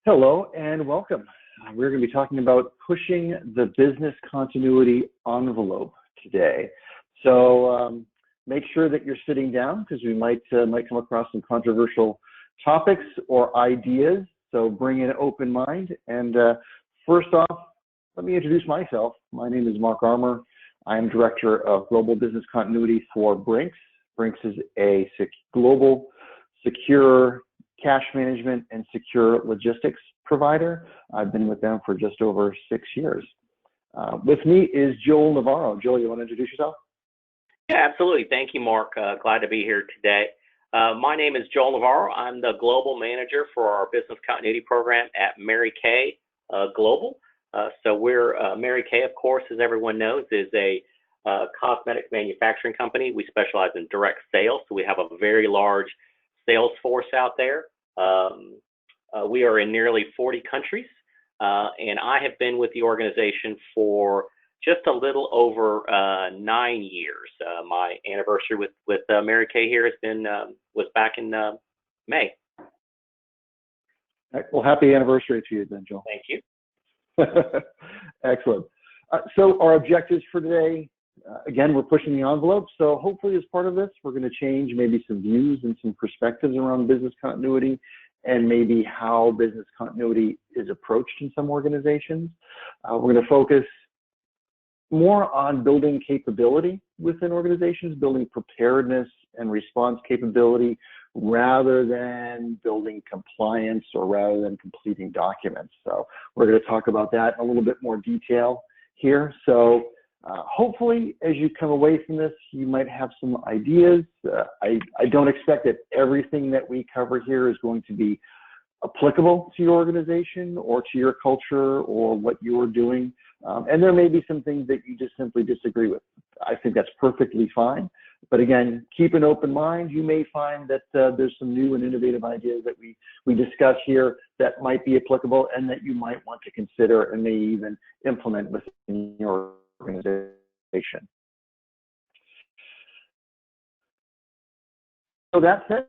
Hello and welcome. We're going to be talking about pushing the business continuity envelope today. So make sure that you're sitting down because we might come across some controversial topics or ideas. So bring an open mind. And first off, let me introduce myself. My name is Mark Armour. I am Director of Global Business Continuity for Brink. Brink is a global secure cash management and secure logistics provider. I've been with them for just over 6 years. With me is Joel Navarro. Joel, you want to introduce yourself? Yeah, absolutely. Thank you, Mark. Glad to be here today. My name is Joel Navarro. I'm the global manager for our business continuity program at Mary Kay Global. So we're Mary Kay, of course, as everyone knows, is a cosmetics manufacturing company. We specialize in direct sales, so we have a very large sales force out there. We are in nearly 40 countries, and I have been with the organization for just a little over 9 years. My anniversary with Mary Kay here has been was back in May. Well, happy anniversary to you then, Joel. Thank you. Excellent. So our objectives for today, again, we're pushing the envelope. So hopefully as part of this, we're going to change maybe some views and some perspectives around business continuity and maybe how business continuity is approached in some organizations. We're going to focus more on building capability within organizations, building preparedness and response capability rather than building compliance or rather than completing documents. So we're going to talk about that in a little bit more detail here. So hopefully, as you come away from this, you might have some ideas. I don't expect that everything that we cover here is going to be applicable to your organization or to your culture or what you're doing. And there may be some things that you just simply disagree with. I think that's perfectly fine. But again, keep an open mind. You may find that there's some new and innovative ideas that we discuss here that might be applicable and that you might want to consider and may even implement within your organization. So that said,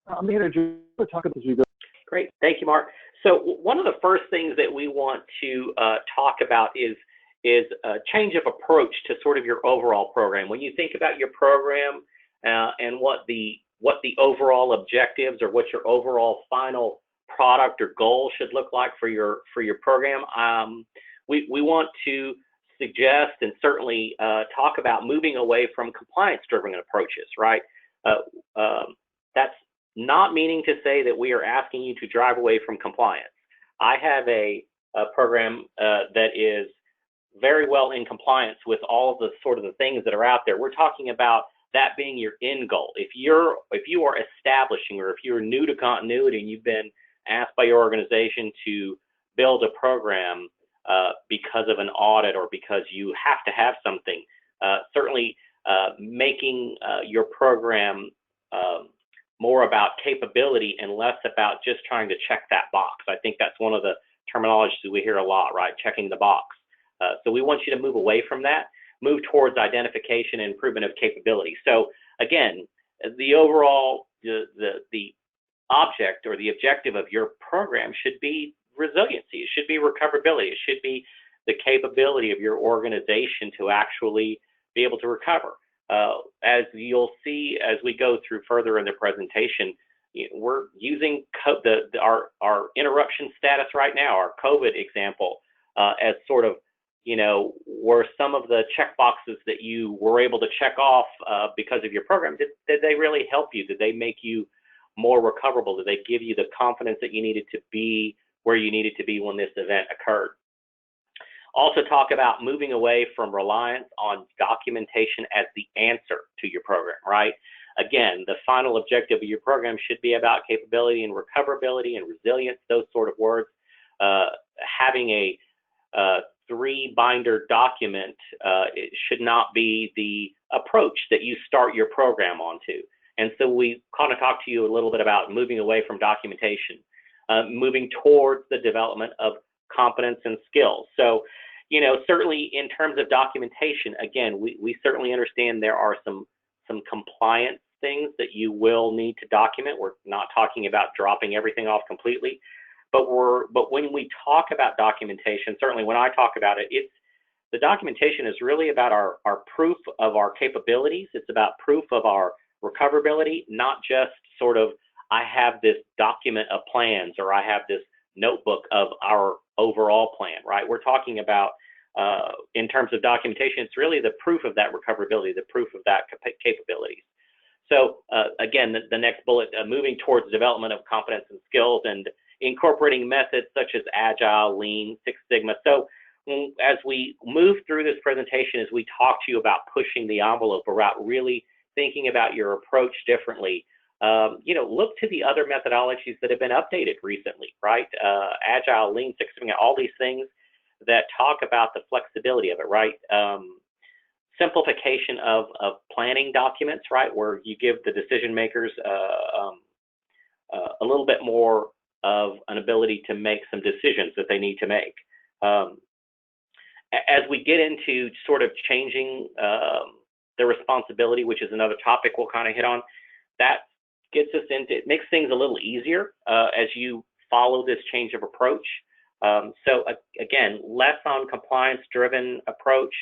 I'm going to talk about this as we go. Great, thank you, Mark. So one of the first things that we want to talk about is a change of approach to sort of your overall program. When you think about your program and what the overall objectives or what your overall final product or goal should look like for your program, we want to suggest and certainly talk about moving away from compliance-driven approaches, right? That's not meaning to say that we are asking you to drive away from compliance. I have a program that is very well in compliance with all of the sort of the things that are out there. We're talking about that being your end goal. If you are establishing or if you're new to continuity and you've been asked by your organization to build a program because of an audit or because you have to have something, certainly making your program more about capability and less about just trying to check that box. I think that's one of the terminologies we hear a lot, right? Checking the box. So we want you to move away from that, move towards identification and improvement of capability. So again, the overall, the object or the objective of your program should be resiliency. It should be recoverability. It should be the capability of your organization to actually be able to recover. As you'll see as we go through further in the presentation, we're using our interruption status right now, our COVID example, as sort of, were some of the check boxes that you were able to check off because of your program, did they really help you? Did they make you more recoverable? Did they give you the confidence that you needed to be where you needed to be when this event occurred? Also talk about moving away from reliance on documentation as the answer to your program, right? Again, the final objective of your program should be about capability and recoverability and resilience, those sort of words. Having a 3-binder document it should not be the approach that you start your program onto. And so we kind of talked to you a little bit about moving away from documentation, moving towards the development of competence and skills. So, certainly in terms of documentation, again, we certainly understand there are some compliance things that you will need to document. We're not talking about dropping everything off completely, But when we talk about documentation, certainly when I talk about it, the documentation is really about our proof of our capabilities. It's about proof of our recoverability, not just sort of, I have this document of plans or I have this notebook of our overall plan, right? We're talking about, in terms of documentation, it's really the proof of that recoverability, the proof of that capabilities. So again, the next bullet, moving towards development of competence and skills and incorporating methods such as Agile, Lean, Six Sigma. So as we move through this presentation, as we talk to you about pushing the envelope, about really thinking about your approach differently, look to the other methodologies that have been updated recently, right? Agile, Lean, Six Sigma, all these things that talk about the flexibility of it, right? Simplification of planning documents, right? Where you give the decision makers a little bit more of an ability to make some decisions that they need to make. As we get into sort of changing the responsibility, which is another topic we'll kind of hit on, that gets us into, it makes things a little easier as you follow this change of approach. So again, less on compliance-driven approach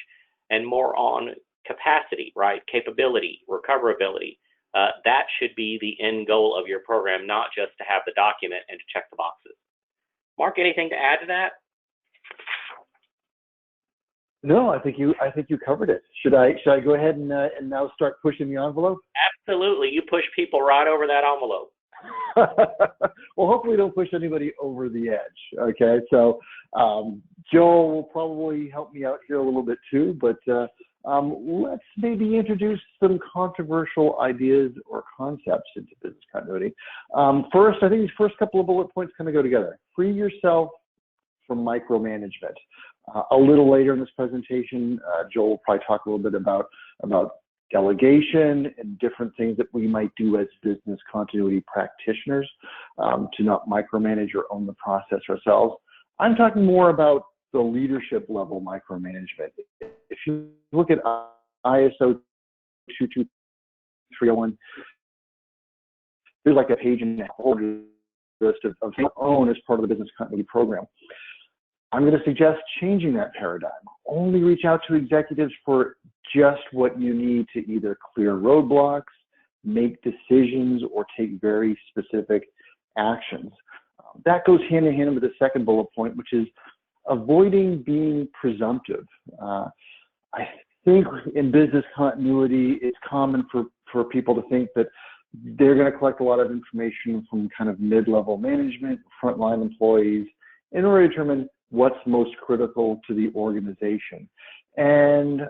and more on capacity, right? Capability, recoverability. That should be the end goal of your program, not just to have the document and to check the boxes. Mark, anything to add to that? No, I think you covered it. Should I go ahead and now start pushing the envelope? Absolutely. You push people right over that envelope. Well, hopefully we don't push anybody over the edge. Okay, so Joel will probably help me out here a little bit too, but let's maybe introduce some controversial ideas or concepts into business continuity. First, I think these first couple of bullet points kind of go together. Free yourself from micromanagement. A little later in this presentation, Joel will probably talk a little bit about delegation and different things that we might do as business continuity practitioners to not micromanage or own the process ourselves. I'm talking more about the leadership level micromanagement. If you look at ISO 22301, there's like a page and a whole list of things own as part of the business continuity program. I'm going to suggest changing that paradigm. Only reach out to executives for just what you need to either clear roadblocks, make decisions, or take very specific actions. That goes hand in hand with the second bullet point, which is avoiding being presumptive. I think in business continuity, it's common for people to think that they're going to collect a lot of information from kind of mid-level management, frontline employees, in order to determine what's most critical to the organization. And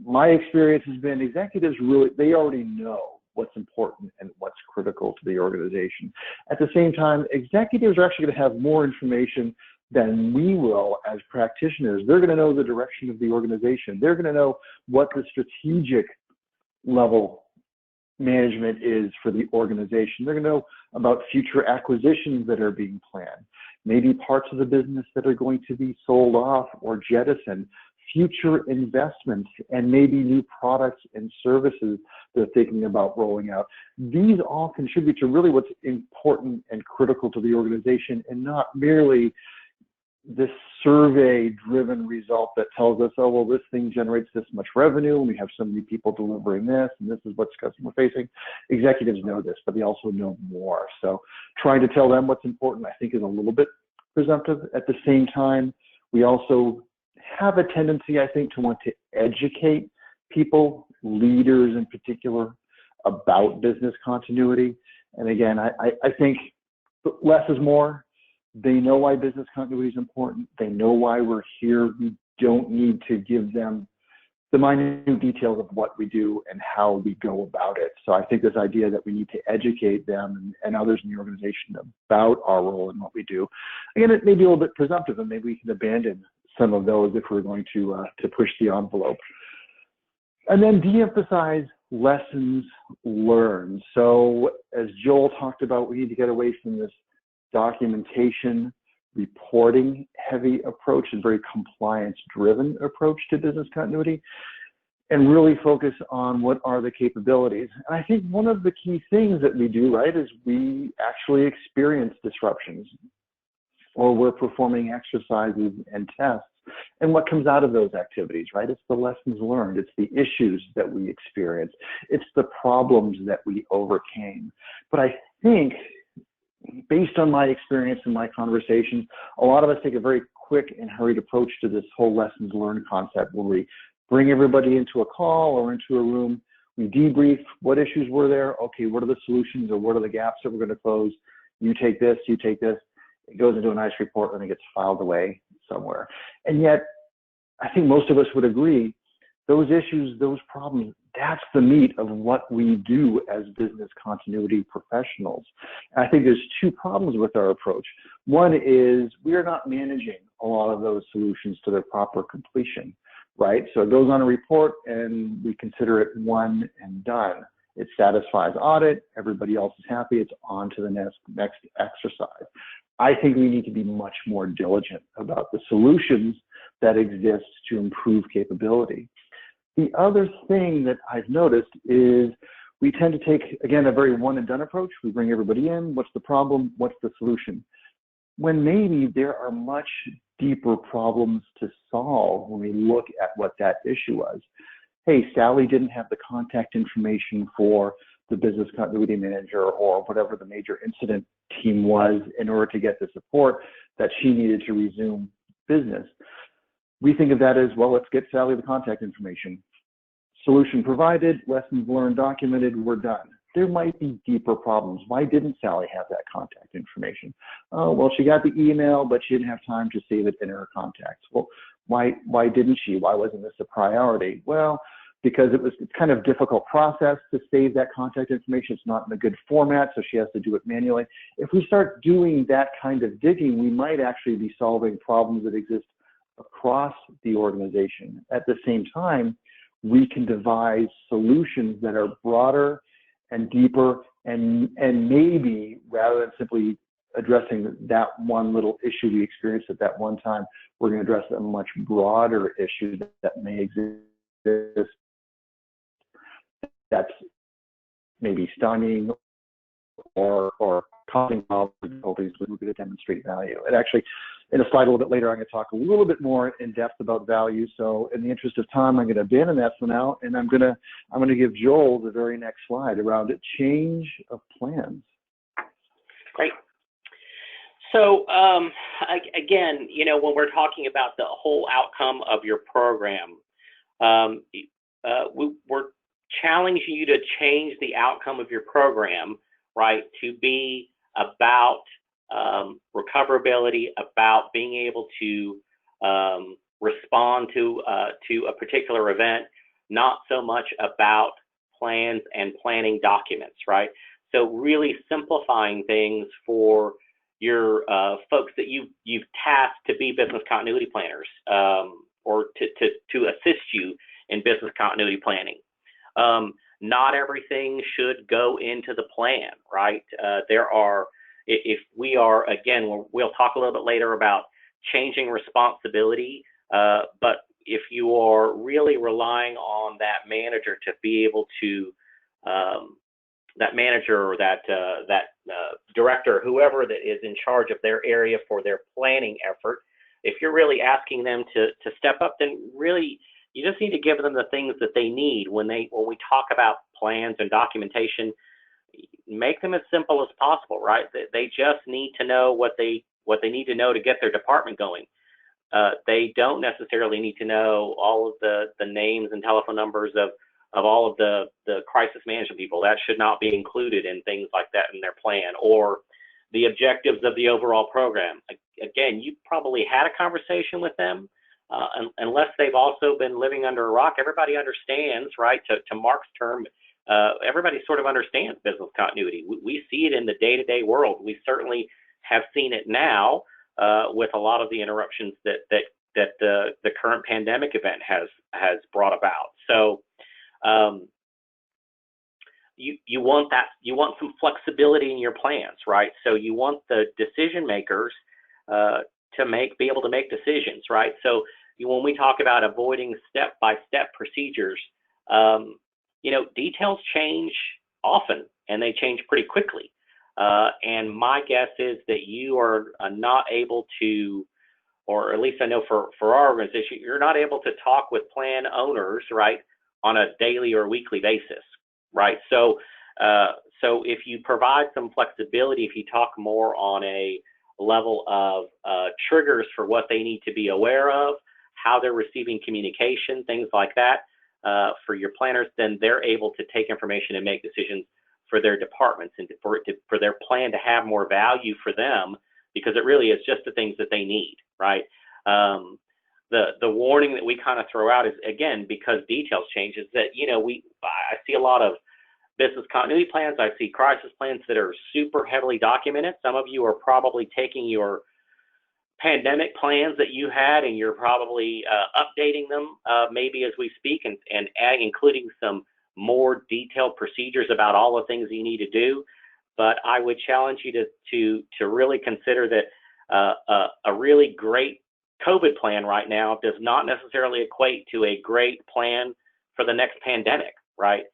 my experience has been executives they already know what's important and what's critical to the organization. At the same time, executives are actually going to have more information than we will as practitioners. They're going to know the direction of the organization. They're going to know what the strategic level management is for the organization. They're going to know about future acquisitions that are being planned, maybe parts of the business that are going to be sold off or jettisoned, future investments, and maybe new products and services they're thinking about rolling out. These all contribute to really what's important and critical to the organization, and not merely this survey-driven result that tells us, oh, well, this thing generates this much revenue, and we have so many people delivering this, and this is what's customer-facing. Executives know this, but they also know more. So trying to tell them what's important, I think, is a little bit presumptive. At the same time, we also have a tendency, I think, to want to educate people, leaders in particular, about business continuity. And again, I think less is more. They know why business continuity is important. They know why we're here. We don't need to give them the minute details of what we do and how we go about it. So I think this idea that we need to educate them and others in the organization about our role and what we do, again, it may be a little bit presumptive, and maybe we can abandon some of those if we're going to push the envelope. And then de-emphasize lessons learned. So as Joel talked about, we need to get away from this documentation, reporting heavy approach and very compliance driven approach to business continuity, and really focus on what are the capabilities. And I think one of the key things that we do, right, is we actually experience disruptions. or we're performing exercises and tests. And what comes out of those activities, right? It's the lessons learned. It's the issues that we experience. It's the problems that we overcame. But I think, based on my experience and my conversations, a lot of us take a very quick and hurried approach to this whole lessons learned concept, where we bring everybody into a call or into a room, we debrief what issues were there, okay, what are the solutions or what are the gaps that we're going to close? You take this, you take this. It goes into a nice report and it gets filed away somewhere. And yet, I think most of us would agree, those issues, those problems, that's the meat of what we do as business continuity professionals. And I think there's two problems with our approach. One is we are not managing a lot of those solutions to their proper completion, right? So it goes on a report and we consider it one and done. It satisfies audit, everybody else is happy, it's on to the next exercise. I think we need to be much more diligent about the solutions that exist to improve capability. The other thing that I've noticed is we tend to take, again, a very one and done approach. We bring everybody in, what's the problem, what's the solution? When maybe there are much deeper problems to solve when we look at what that issue was. Hey, Sally didn't have the contact information for the business continuity manager or whatever the major incident team was in order to get the support that she needed to resume business. We think of that as, well, let's get Sally the contact information. Solution provided, lessons learned documented, we're done. There might be deeper problems. Why didn't Sally have that contact information? Oh, well, she got the email, but she didn't have time to save it in her contacts. Well, why didn't she? Why wasn't this a priority? Well, because it's kind of difficult process to save that contact information. It's not in a good format, so she has to do it manually. If we start doing that kind of digging, we might actually be solving problems that exist across the organization. At the same time, we can devise solutions that are broader and deeper, and maybe rather than simply addressing that one little issue we experienced at that one time, we're going to address a much broader issue that may exist that's maybe stunning or causing difficulties. We're going to demonstrate value. And actually, in a slide a little bit later, I'm going to talk a little bit more in depth about value. So in the interest of time, I'm going to abandon that for now, and I'm going to give Joel the very next slide around change of plans. Great. So again, you know, when we're talking about the whole outcome of your program, we're challenging you to change the outcome of your program, right, to be about recoverability, about being able to respond to a particular event, not so much about plans and planning documents, right? So really simplifying things for your folks that you've tasked to be business continuity planners, or to assist you in business continuity planning. Not everything should go into the plan, right? If we are, again, we'll talk a little bit later about changing responsibility, but if you are really relying on that manager to be able to, that manager or that director, whoever that is in charge of their area for their planning effort, if you're really asking them to step up, then really you just need to give them the things that they need when we talk about plans and documentation. Make them as simple as possible, right? They just need to know what they need to know to get their department going. They don't necessarily need to know all of the names and telephone numbers of all of the crisis management people. That should not be included in things like that in their plan, or the objectives of the overall program. Again, you probably had a conversation with them, unless they've also been living under a rock. Everybody understands, right? To Mark's term, everybody sort of understands business continuity. We see it in the day-to-day world. We certainly have seen it now with a lot of the interruptions that the current pandemic event has brought about. So you want some flexibility in your plans, right? So you want the decision makers to be able to make decisions, right? So when we talk about avoiding step-by-step procedures, you know, details change often and they change pretty quickly. And my guess is that you are not able to, or at least I know for our organization, you're not able to talk with plan owners, right, on a daily or weekly basis, right? So if you provide some flexibility, if you talk more on a level of triggers for what they need to be aware of, how they're receiving communication, things like that, for your planners, then they're able to take information and make decisions for their departments and for their plan to have more value for them, because it really is just the things that they need, right? The warning that we kind of throw out is, again, because details change, is that, I see a lot of business continuity plans. I see crisis plans that are super heavily documented. Some of you are probably taking your pandemic plans that you had and you're probably updating them maybe as we speak, and including some more detailed procedures about all the things you need to do. But I would challenge you to really consider that a really great COVID plan right now does not necessarily equate to a great plan for the next pandemic, right?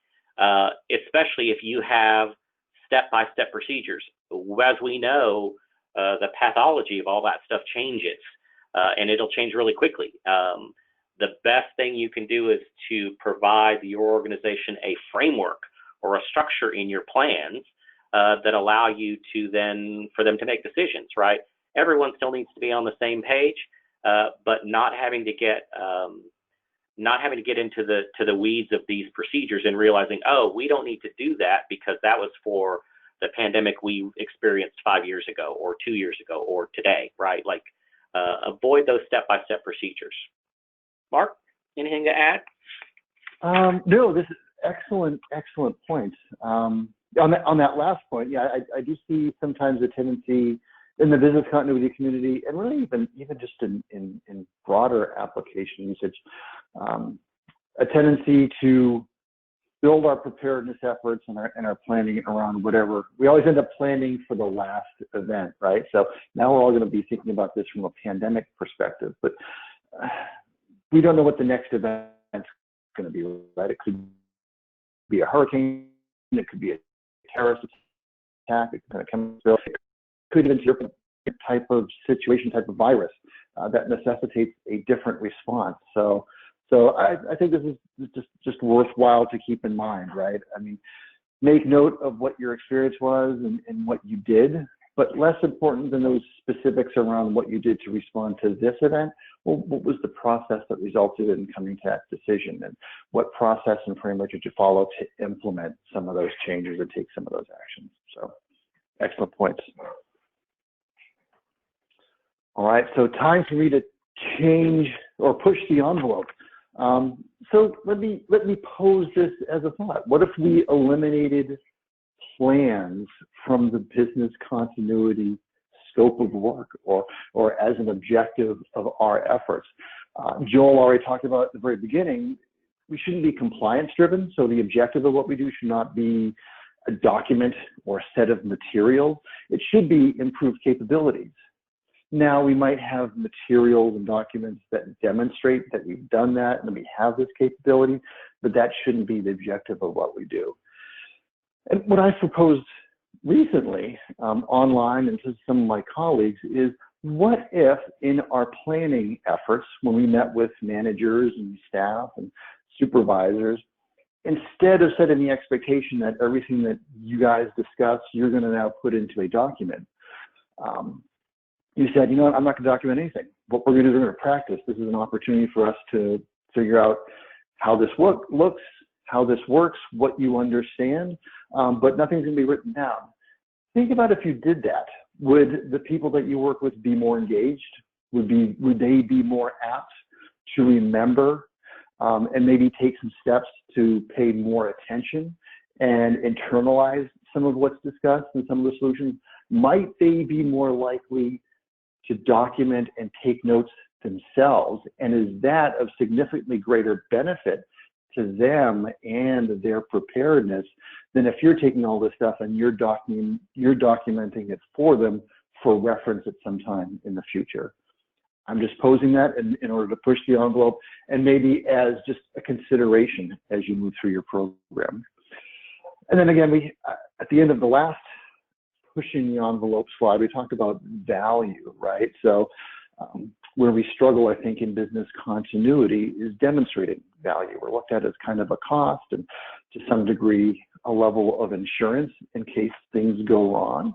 Especially if you have step-by-step procedures. As we know, the pathology of all that stuff changes, and it'll change really quickly. The best thing you can do is to provide your organization a framework or a structure in your plans that allow you to then, for them to make decisions, right? Everyone still needs to be on the same page, but not having to get into the weeds of these procedures and realizing, oh, we don't need to do that because that was for the pandemic we experienced 5 years ago or 2 years ago or today, right? Like, avoid those step-by-step procedures. Mark, anything to add? No, this is excellent points. On that last point, yeah, I do see sometimes a tendency in the business continuity community, and really even just in broader application usage, a tendency to build our preparedness efforts and our planning around whatever. We always end up planning for the last event, right? So now we're all going to be thinking about this from a pandemic perspective, but we don't know what the next event is going to be, right? It could be a hurricane, it could be a terrorist attack, it could come, it could even be a different type of situation, type of virus that necessitates a different response. So I think this is just worthwhile to keep in mind, right? I mean, make note of what your experience was and what you did, but less important than those specifics around what you did to respond to this event. Well, what was the process that resulted in coming to that decision, and what process and framework did you follow to implement some of those changes or take some of those actions? So, excellent points. All right, so time for me to change or push the envelope. So let me pose this as a thought. What if we eliminated plans from the business continuity scope of work or as an objective of our efforts? Joel already talked about at the very beginning, we shouldn't be compliance driven. So the objective of what we do should not be a document or a set of materials. It should be improved capabilities. Now, we might have materials and documents that demonstrate that we've done that and we have this capability, but that shouldn't be the objective of what we do. And what I proposed recently online and to some of my colleagues is, what if in our planning efforts, when we met with managers and staff and supervisors, instead of setting the expectation that everything that you guys discuss, you're going to now put into a document, you said, you know what, I'm not going to document anything. What we're going to do is we're going to practice. This is an opportunity for us to figure out how this looks, how this works, what you understand, but nothing's going to be written down. Think about if you did that. Would the people that you work with be more engaged? Would they be more apt to remember and maybe take some steps to pay more attention and internalize some of what's discussed and some of the solutions? Might they be more likely to document and take notes themselves? And is that of significantly greater benefit to them and their preparedness than if you're taking all this stuff and you're documenting it for them for reference at some time in the future? I'm just posing that in order to push the envelope and maybe as just a consideration as you move through your program. And then again, at the end of the last pushing the envelope slide, we talked about value, right? So where we struggle, I think, in business continuity is demonstrating value. We're looked at as kind of a cost and to some degree a level of insurance in case things go wrong.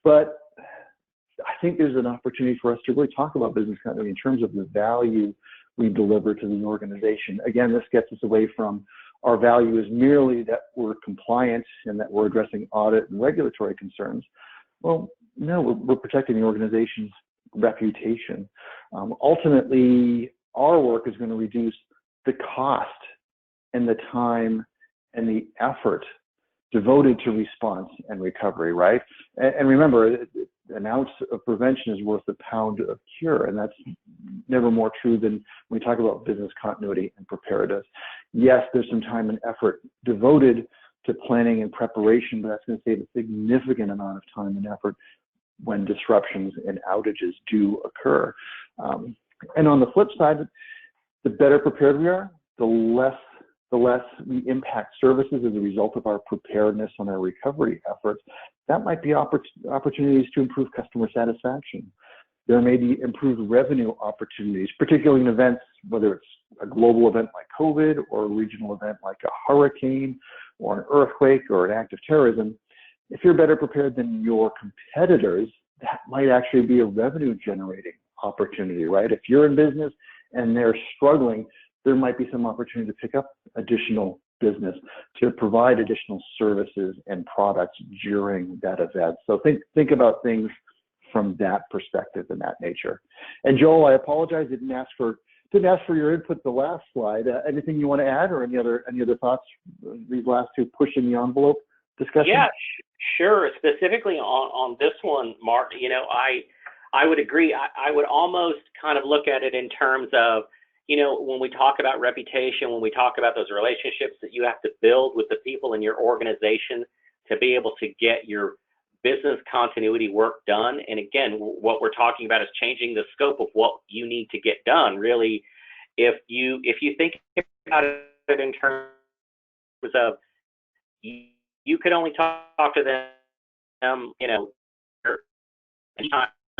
But I think there's an opportunity for us to really talk about business continuity in terms of the value we deliver to the organization. Again, this gets us away from our value is merely that we're compliant and that we're addressing audit and regulatory concerns. Well, no, we're protecting the organization's reputation. Ultimately, our work is going to reduce the cost and the time and the effort devoted to response and recovery, right? And remember, an ounce of prevention is worth a pound of cure, and that's never more true than when we talk about business continuity and preparedness. Yes, there's some time and effort devoted to planning and preparation, but that's going to save a significant amount of time and effort when disruptions and outages do occur. And on the flip side, the better prepared we are, the less we impact services as a result of our preparedness and our recovery efforts. That might be opportunities to improve customer satisfaction. There may be improved revenue opportunities, particularly in events, whether it's a global event like COVID or a regional event like a hurricane or an earthquake or an act of terrorism. If you're better prepared than your competitors, that might actually be a revenue generating opportunity, right? If you're in business and they're struggling, there might be some opportunity to pick up additional business, to provide additional services and products during that event. So think about things from that perspective and that nature. And Joel, I apologize, didn't ask for your input the last slide. Anything you want to add, or any other thoughts? These last two pushing the envelope discussion. Yeah, sure. Specifically on this one, Mark, I would agree. I would almost kind of look at it in terms of, when we talk about reputation, when we talk about those relationships that you have to build with the people in your organization to be able to get your business continuity work done. And again, what we're talking about is changing the scope of what you need to get done. Really, if you think about it in terms of you could only talk to them,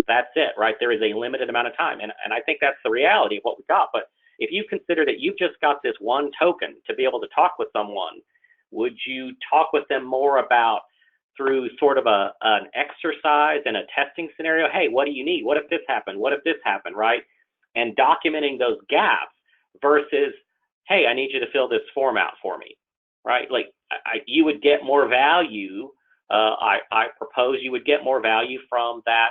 that's it, right? There is a limited amount of time. And I think that's the reality of what we've got. But if you consider that you've just got this one token to be able to talk with someone, would you talk with them more about through sort of an exercise and a testing scenario? Hey, what do you need? What if this happened? What if this happened, right? And documenting those gaps versus, hey, I need you to fill this form out for me, right? Like you would get more value. I propose you would get more value from that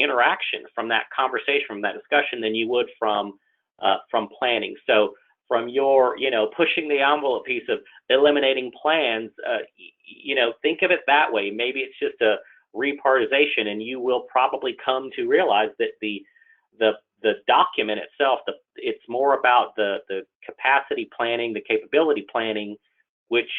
interaction, from that conversation, from that discussion than you would from planning. So from your, pushing the envelope piece of eliminating plans, think of it that way. Maybe it's just a reprioritization, and you will probably come to realize that the document itself, it's more about the capacity planning, the capability planning, which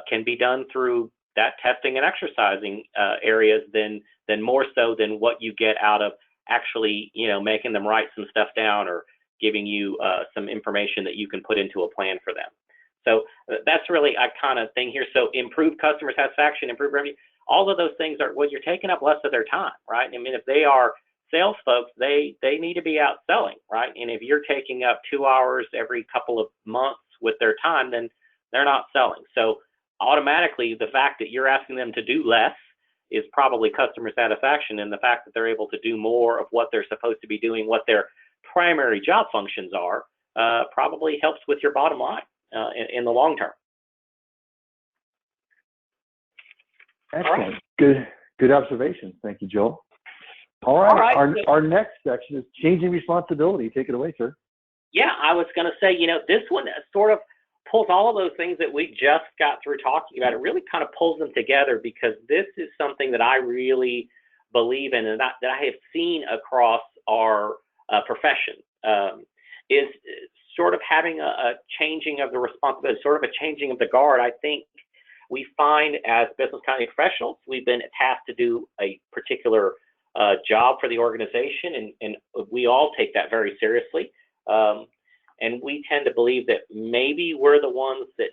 can be done through that testing and exercising areas than more so than what you get out of actually, making them write some stuff down or giving you some information that you can put into a plan for them. So that's really a kind of thing here. So improved customer satisfaction, improved revenue, all of those things are, well, you're taking up less of their time, right? I mean, if they are sales folks, they need to be out selling, right? And if you're taking up 2 hours every couple of months with their time, then they're not selling. So automatically, the fact that you're asking them to do less is probably customer satisfaction, and the fact that they're able to do more of what they're supposed to be doing, what their primary job functions are, probably helps with your bottom line in the long term. Excellent. Right. Good observation. Thank you, Joel. All right. Our next section is changing responsibility. Take it away, sir. Yeah, I was going to say, this one sort of pulls all of those things that we just got through talking about. It really kind of pulls them together, because this is something that I really believe in and that I have seen across our profession, is sort of having a changing of the responsibility, sort of a changing of the guard. I think we find as business continuity professionals, we've been tasked to do a particular job for the organization, and we all take that very seriously. And we tend to believe that maybe we're the ones that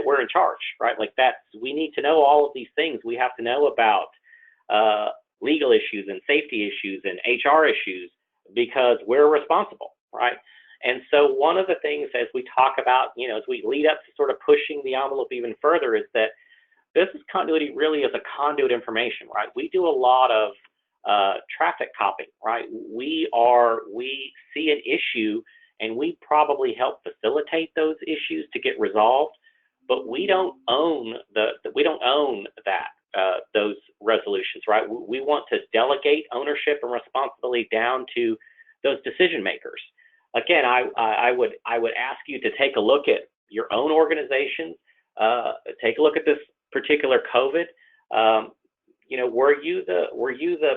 we're in charge, right? Like we need to know all of these things. We have to know about legal issues and safety issues and HR issues because we're responsible, right? And so one of the things as we talk about, as we lead up to sort of pushing the envelope even further is that business continuity really is a conduit information, right? We do a lot of traffic copying, right? We see an issue and we probably help facilitate those issues to get resolved, but we don't own those resolutions, right? We want to delegate ownership and responsibility down to those decision makers. Again, I would ask you to take a look at your own organization, take a look at this particular COVID. Were you the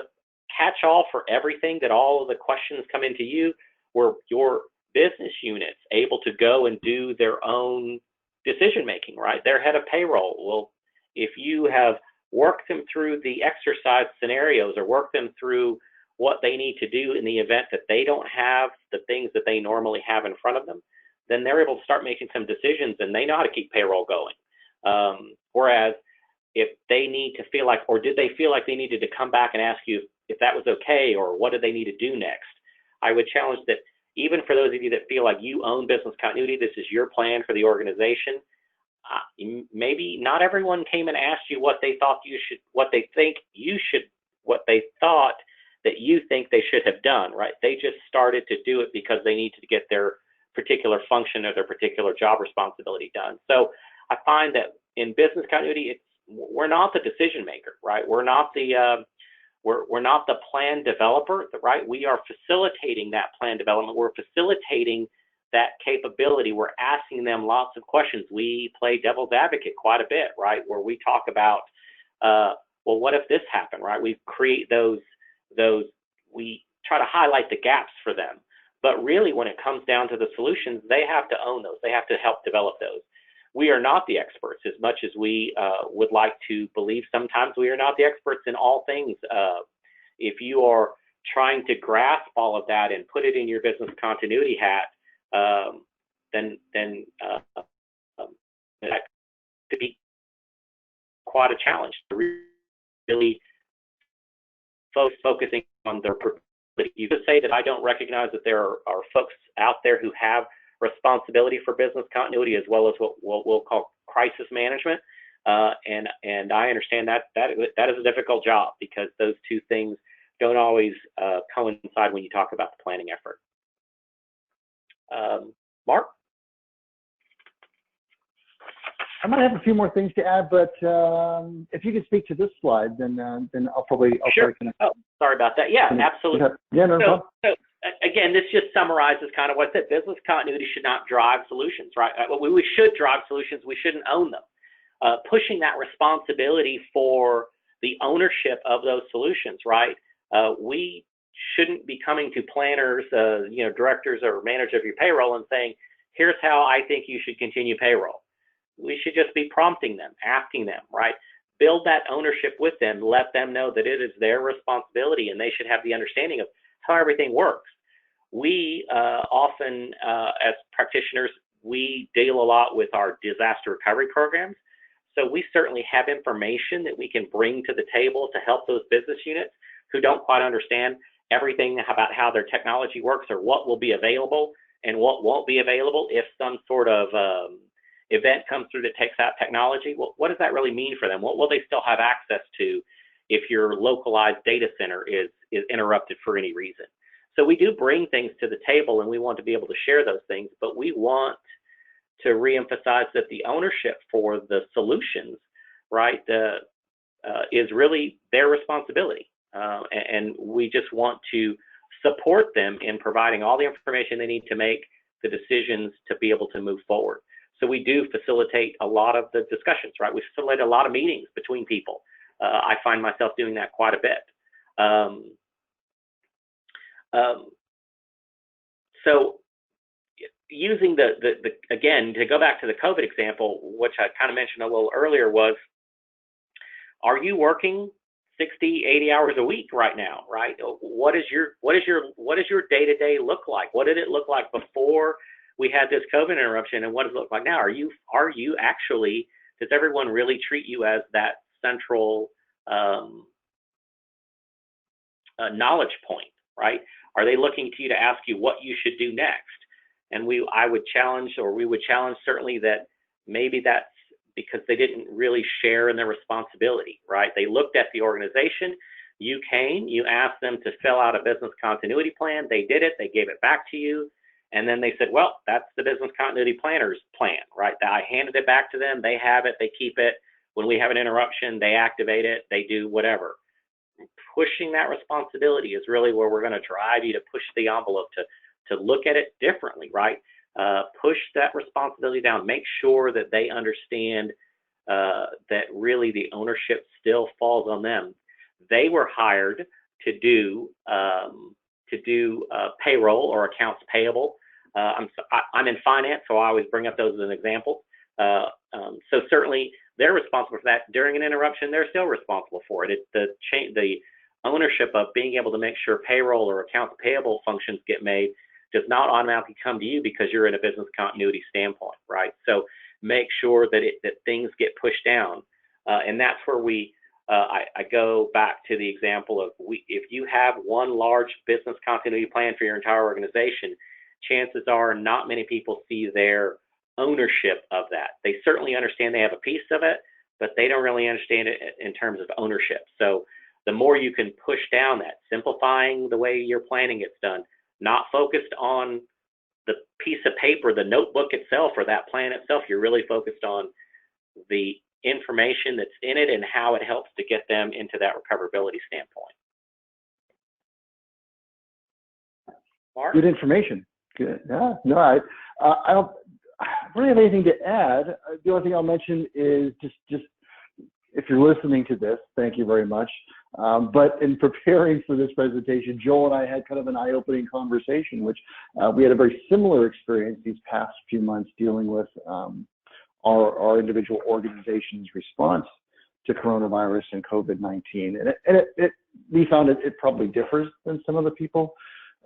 catch-all for everything that all of the questions come into you? Were your business units able to go and do their own decision making, right? Their head of payroll. Well, if you have worked them through the exercise scenarios or worked them through what they need to do in the event that they don't have the things that they normally have in front of them, then they're able to start making some decisions and they know how to keep payroll going. Whereas if they need to feel like, or did they feel like they needed to come back and ask you if that was okay, or what did they need to do next? I would challenge that even for those of you that feel like you own business continuity, this is your plan for the organization. Maybe not everyone came and asked you what they thought what they thought that you think they should have done, right? They just started to do it because they needed to get their particular function or their particular job responsibility done. So I find that in business continuity, we're not the decision maker, right? We're not the plan developer, right? We are facilitating that plan development. We're facilitating that capability. We're asking them lots of questions. We play devil's advocate quite a bit, right? Where we talk about, well, what if this happened, right? We create those, we try to highlight the gaps for them. But really, when it comes down to the solutions, they have to own those. They have to help develop those. We are not the experts as much as we would like to believe. Sometimes we are not the experts in all things. If you are trying to grasp all of that and put it in your business continuity hat, then that could be quite a challenge to really focusing on their. You could say that I don't recognize that there are folks out there who have responsibility for business continuity as well as what we'll call crisis management, and I understand that is a difficult job because those two things don't always coincide when you talk about the planning effort. Mark? I might have a few more things to add, but if you could speak to this slide, then I'll probably Sure. Oh, sorry about that. Yeah, absolutely. Yeah, no problem. So again, this just summarizes kind of what I said. Business continuity should not drive solutions, right? We should drive solutions. We shouldn't own them. Pushing that responsibility for the ownership of those solutions, right? We shouldn't be coming to planners, directors or managers of your payroll and saying, here's how I think you should continue payroll. We should just be prompting them, asking them, right? Build that ownership with them, let them know that it is their responsibility and they should have the understanding of how everything works. We often, as practitioners, we deal a lot with our disaster recovery programs. So we certainly have information that we can bring to the table to help those business units who don't quite understand everything about how their technology works or what will be available and what won't be available if some sort of event comes through that takes out technology. Well, what does that really mean for them? What will they still have access to if your localized data center is interrupted for any reason? So we do bring things to the table and we want to be able to share those things, but we want to reemphasize that the ownership for the solutions, right, is really their responsibility. And we just want to support them in providing all the information they need to make the decisions to be able to move forward. So we do facilitate a lot of the discussions, right? We facilitate a lot of meetings between people. I find myself doing that quite a bit. So using again, to go back to the COVID example, which I kind of mentioned a little earlier, was, are you working 60, 80 hours a week right now, right? What is your day-to-day look like? What did it look like before we had this COVID interruption, and what does it look like now? Are you actually, does everyone really treat you as that central knowledge point, right? Are they looking to you to ask you what you should do next? And we would challenge certainly that maybe that's because they didn't really share in their responsibility, right? They looked at the organization, you came, you asked them to fill out a business continuity plan, they did it, they gave it back to you, and then they said, well, that's the business continuity planner's plan, right? I handed it back to them, they have it, they keep it. When we have an interruption, they activate it, they do whatever. Pushing that responsibility is really where we're going to drive you to push the envelope to look at it differently, right? Push that responsibility down. Make sure that they understand that really the ownership still falls on them. They were hired to do payroll or accounts payable. I'm in finance, so I always bring up those as an example. So certainly they're responsible for that. During an interruption, they're still responsible for it. The ownership of being able to make sure payroll or accounts payable functions get made does not automatically come to you because you're in a business continuity standpoint, right? So make sure that things get pushed down, and that's where I go back to the example of if you have one large business continuity plan for your entire organization, chances are not many people see their ownership of that. They certainly understand they have a piece of it, but they don't really understand it in terms of ownership. So the more you can push down that, simplifying the way your planning gets done, not focused on the piece of paper, the notebook itself, or that plan itself. You're really focused on the information that's in it and how it helps to get them into that recoverability standpoint. Mark? Good information. Good. Yeah. No, I don't really have anything to add. The only thing I'll mention is just if you're listening to this, thank you very much. But in preparing for this presentation, Joel and I had kind of an eye-opening conversation, which we had a very similar experience these past few months dealing with our individual organization's response to coronavirus and COVID-19. And we found it probably differs than some of the people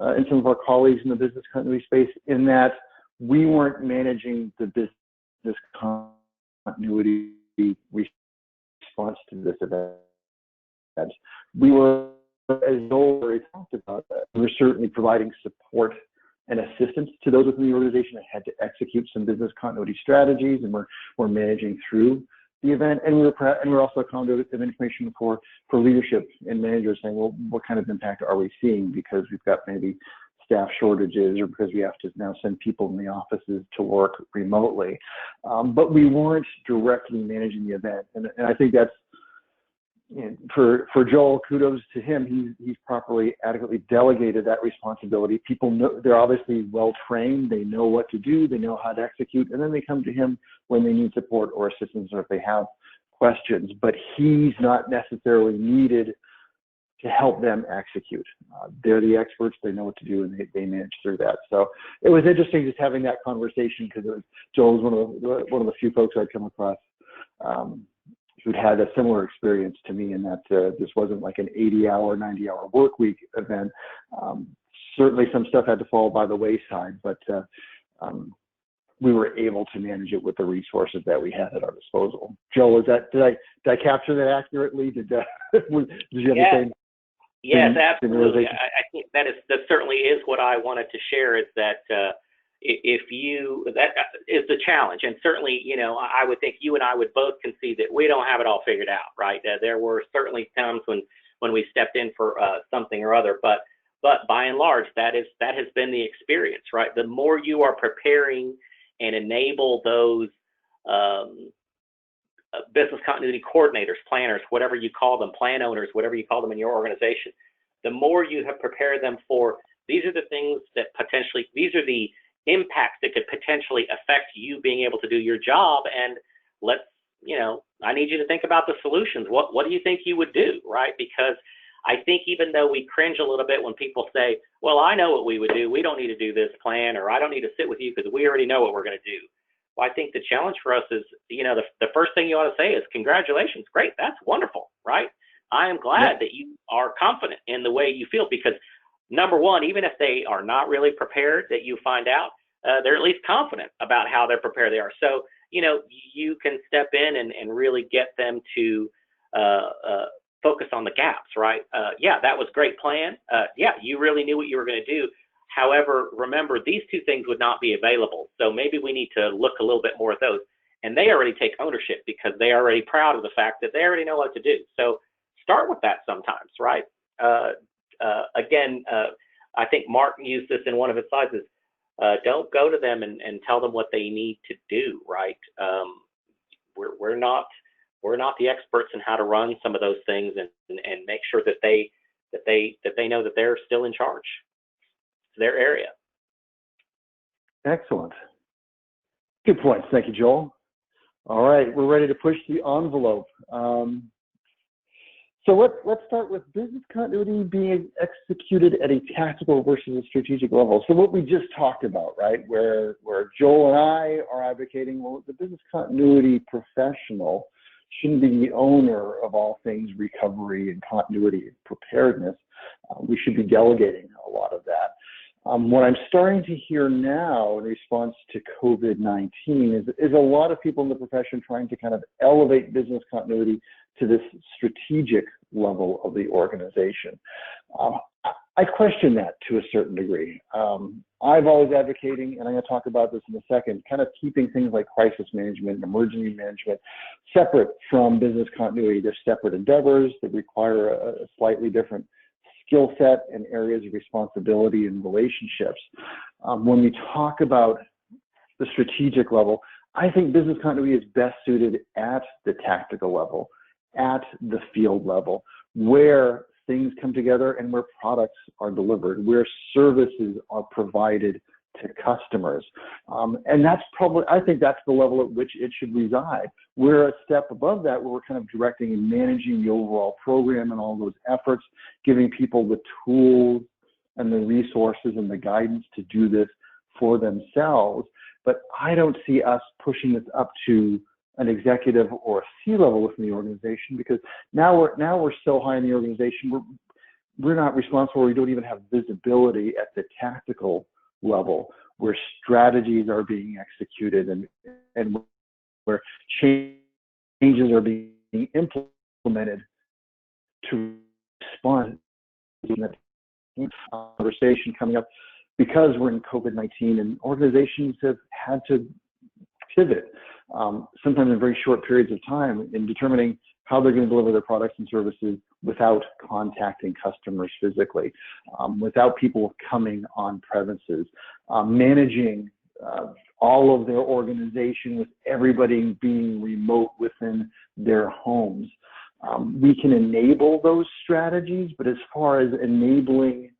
and some of our colleagues in the business continuity space in that we weren't managing the business continuity response to this event. We were, as Joel already talked about, we were certainly providing support and assistance to those within the organization that had to execute some business continuity strategies, and we're managing through the event. And we're also a conduit of information for leadership and managers saying, well, what kind of impact are we seeing because we've got maybe staff shortages or because we have to now send people in the offices to work remotely. But we weren't directly managing the event. And I think that's, for Joel, kudos to him. He's properly, adequately delegated that responsibility. People know, they're obviously well trained. They know what to do. They know how to execute, and then they come to him when they need support or assistance or if they have questions. But he's not necessarily needed to help them execute. They're the experts. They know what to do, and they manage through that. So it was interesting just having that conversation because Joel was one of the few folks I'd come across who'd had a similar experience to me in that this wasn't like an 80-hour, 90-hour work week event. Certainly some stuff had to fall by the wayside, but we were able to manage it with the resources that we had at our disposal. Joel, did I capture that accurately? Did you have the same? Yes, absolutely. I think that certainly is what I wanted to share, is that that is the challenge. And certainly, I would think you and I would both concede that we don't have it all figured out, right? There were certainly times when we stepped in for something or other, but by and large, that has been the experience, right? The more you are preparing and enable those business continuity coordinators, planners, whatever you call them, plan owners, whatever you call them in your organization, the more you have prepared them for, these are the things that these are the impacts that could potentially affect you being able to do your job. And I need you to think about the solutions. What do you think you would do, right? Because I think even though we cringe a little bit when people say, well, I know what we would do, we don't need to do this plan, or I don't need to sit with you because we already know what we're going to do. Well, I think the challenge for us is, the first thing you ought to say is, congratulations, great, that's wonderful, right? I am glad that you are confident in the way you feel, because number one, even if they are not really prepared, that you find out, they're at least confident about how they're prepared they are. So, you can step in and really get them to focus on the gaps, right? Yeah, that was a great plan. Yeah, you really knew what you were going to do. However, remember, these two things would not be available. So maybe we need to look a little bit more at those. And they already take ownership because they're already proud of the fact that they already know what to do. So start with that sometimes, right? Again, I think Mark used this in one of his slides, is don't go to them and tell them what they need to do, right? We're not the experts in how to run some of those things and make sure that they know that they're still in charge. It's their area. Excellent. Good points. Thank you, Joel. All right, we're ready to push the envelope. So let's start with business continuity being executed at a tactical versus a strategic level. So what we just talked about, right, where Joel and I are advocating, well, the business continuity professional shouldn't be the owner of all things recovery and continuity and preparedness. We should be delegating a lot of that. What I'm starting to hear now in response to COVID-19 is a lot of people in the profession trying to kind of elevate business continuity to this strategic level of the organization. I question that to a certain degree. I've always advocating, and I'm going to talk about this in a second, kind of keeping things like crisis management and emergency management separate from business continuity. They're separate endeavors that require a slightly different skill set and areas of responsibility and relationships. When we talk about the strategic level, I think business continuity is best suited at the tactical level, at the field level, where things come together and where products are delivered, where services are provided to customers. And that's probably, I think that's the level at which it should reside. We're a step above that, where we're kind of directing and managing the overall program and all those efforts, giving people the tools and the resources and the guidance to do this for themselves. But I don't see us pushing this up to an executive or a C-level within the organization, because now we're so high in the organization, we're not responsible, we don't even have visibility at the tactical level where strategies are being executed and where changes are being implemented to respond to the conversation coming up, because we're in COVID-19 and organizations have had to pivot, sometimes in very short periods of time, in determining how they're going to deliver their products and services without contacting customers physically, without people coming on premises, managing all of their organization with everybody being remote within their homes. We can enable those strategies, but as far as enabling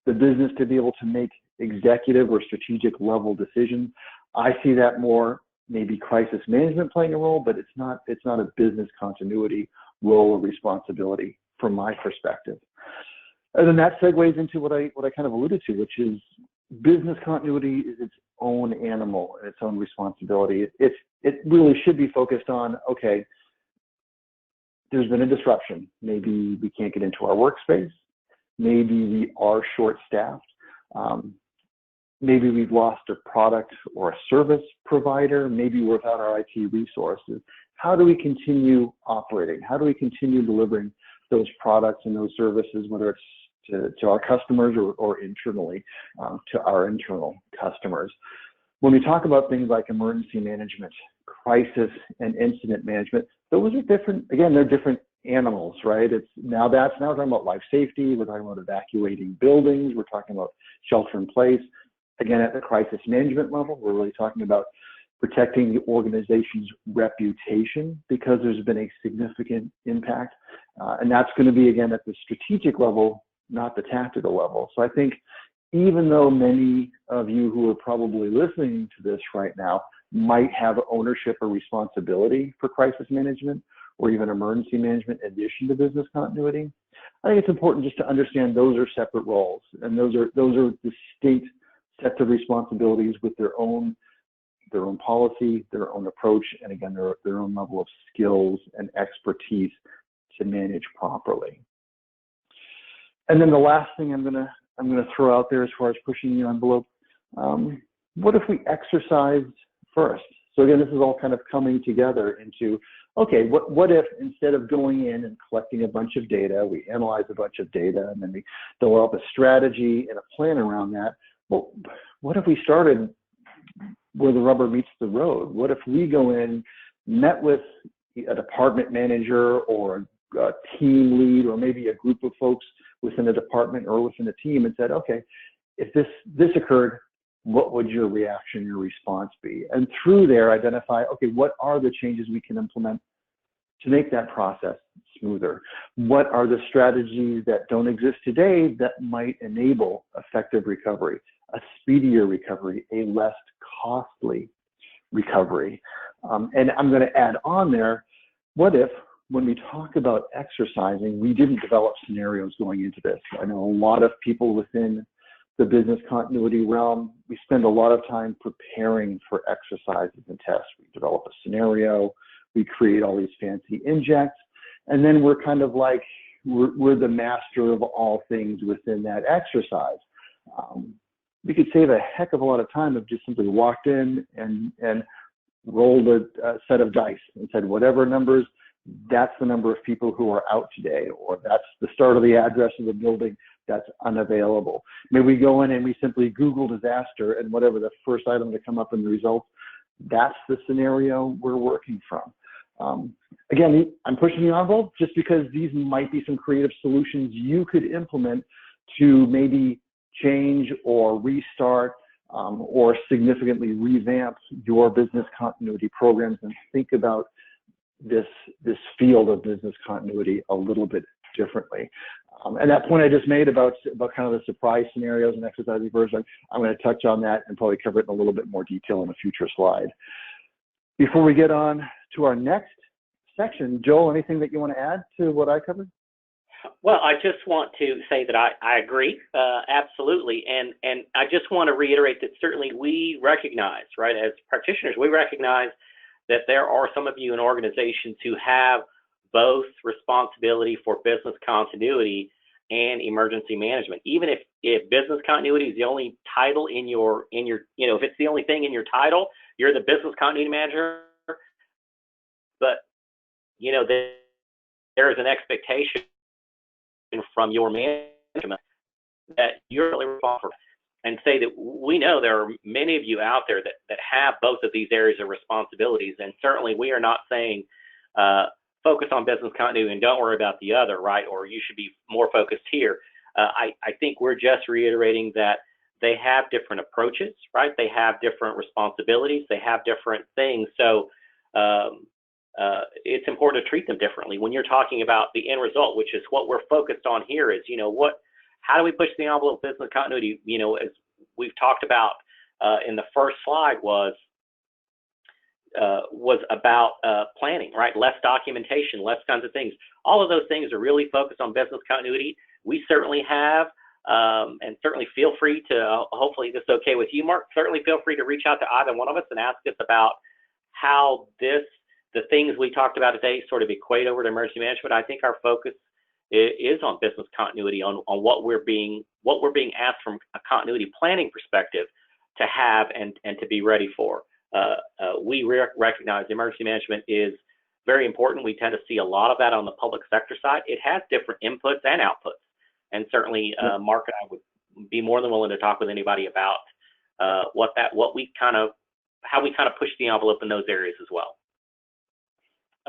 the business to be able to make executive or strategic level decisions, I see that more maybe crisis management playing a role, but it's not a business continuity role or responsibility from my perspective. And then that segues into what I kind of alluded to, which is business continuity is its own animal and its own responsibility. It really should be focused on, okay, there's been a disruption. Maybe we can't get into our workspace. Maybe we are short-staffed. Maybe we've lost a product or a service provider. Maybe we're without our IT resources. How do we continue operating? How do we continue delivering those products and those services, whether it's to our customers or internally to our internal customers? When we talk about things like emergency management, crisis and incident management, those are different. Again, they're different animals, right? Now we're talking about life safety. We're talking about evacuating buildings. We're talking about shelter in place. Again, at the crisis management level, we're really talking about protecting the organization's reputation, because there's been a significant impact. And that's going to be, again, at the strategic level, not the tactical level. So I think even though many of you who are probably listening to this right now might have ownership or responsibility for crisis management or even emergency management in addition to business continuity, I think it's important just to understand those are separate roles, and those are distinct sets of responsibilities with their own policy, their own approach, and again, their own level of skills and expertise to manage properly. And then the last thing I'm gonna throw out there as far as pushing the envelope, what if we exercised first? So again, this is all kind of coming together into, okay, what if instead of going in and collecting a bunch of data, we analyze a bunch of data and then we develop a strategy and a plan around that? Well, what if we started where the rubber meets the road? What if we go in, met with a department manager or a team lead or maybe a group of folks within a department or within a team and said, okay, if this occurred, what would your reaction, your response be? And through there, identify, okay, what are the changes we can implement to make that process smoother? What are the strategies that don't exist today that might enable effective recovery, a speedier recovery, a less costly recovery? And I'm going to add on there, what if when we talk about exercising, we didn't develop scenarios going into this? I know a lot of people within the business continuity realm, we spend a lot of time preparing for exercises and tests. We develop a scenario, we create all these fancy injects, and then we're kind of like, we're the master of all things within that exercise. We could save a heck of a lot of time if just simply walked in and rolled a set of dice and said, whatever numbers, that's the number of people who are out today, or that's the start of the address of the building that's unavailable. Maybe we go in and we simply Google disaster, and whatever the first item to come up in the results, that's the scenario we're working from. Again, I'm pushing the envelope just because these might be some creative solutions you could implement to maybe change or restart or significantly revamp your business continuity programs and think about this field of business continuity a little bit differently. And that point I just made about kind of the surprise scenarios and exercising first, I'm going to touch on that and probably cover it in a little bit more detail in a future slide. Before we get on to our next section, Joel, anything that you want to add to what I covered? Well, I just want to say that I agree, absolutely. And I just want to reiterate that certainly we recognize, right, as practitioners, we recognize that there are some of you in organizations who have both responsibility for business continuity and emergency management. Even if business continuity is the only title in your, if it's the only thing in your title, you're the business continuity manager. But, there is an expectation from your management that you're really responsible, and say that we know there are many of you out there that have both of these areas of responsibilities. And certainly we are not saying focus on business continuity and don't worry about the other, right? Or you should be more focused here. I think we're just reiterating that they have different approaches, right? They have different responsibilities. They have different things. So it's important to treat them differently. When you're talking about the end result, which is what we're focused on here, is, how do we push the envelope of business continuity? As we've talked about in the first slide was about planning, right? Less documentation, less kinds of things. All of those things are really focused on business continuity. We certainly have, and certainly feel free to, hopefully this is okay with you, Mark, certainly feel free to reach out to either one of us and ask us about how the things we talked about today sort of equate over to emergency management. I think our focus is on business continuity, on what we're being asked from a continuity planning perspective to have and to be ready for. We recognize emergency management is very important. We tend to see a lot of that on the public sector side. It has different inputs and outputs, and certainly Mark and I would be more than willing to talk with anybody about how we kind of push the envelope in those areas as well.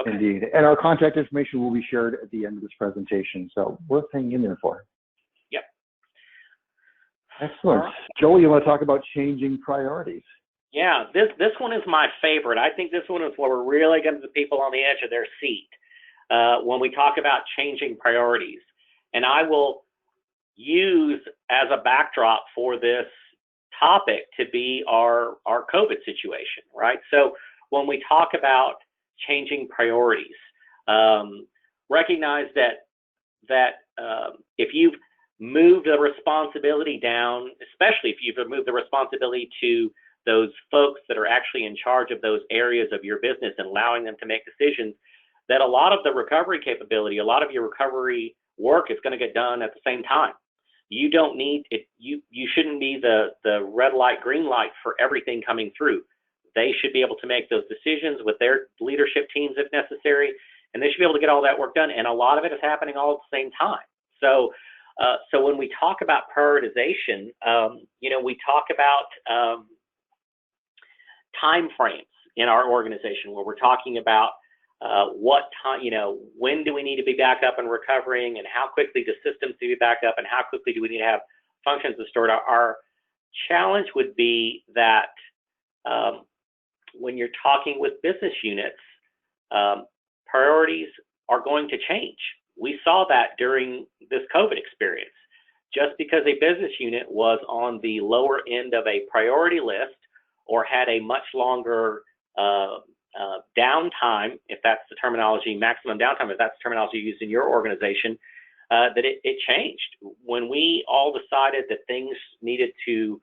Okay. Indeed. And our contact information will be shared at the end of this presentation, so worth hanging in there for. Yep. Excellent. Right. Joel, you want to talk about changing priorities? Yeah, this one is my favorite. I think this one is where we're really getting the people on the edge of their seat when we talk about changing priorities. And I will use as a backdrop for this topic to be our COVID situation, right? So when we talk about changing priorities, recognize that if you've moved the responsibility down, especially if you've moved the responsibility to those folks that are actually in charge of those areas of your business and allowing them to make decisions, that a lot of the recovery capability, a lot of your recovery work is going to get done at the same time. You don't need it. You shouldn't be the red light, green light for everything coming through. They should be able to make those decisions with their leadership teams if necessary, and they should be able to get all that work done. And a lot of it is happening all at the same time. So when we talk about prioritization, we talk about time frames in our organization where we're talking about what time, when do we need to be back up and recovering, and how quickly do systems need to be back up, and how quickly do we need to have functions restored. Our challenge would be that when you're talking with business units, priorities are going to change. We saw that during this COVID experience. Just because a business unit was on the lower end of a priority list or had a much longer downtime, if that's the terminology, maximum downtime, if that's the terminology used in your organization, that it changed. When we all decided that things needed to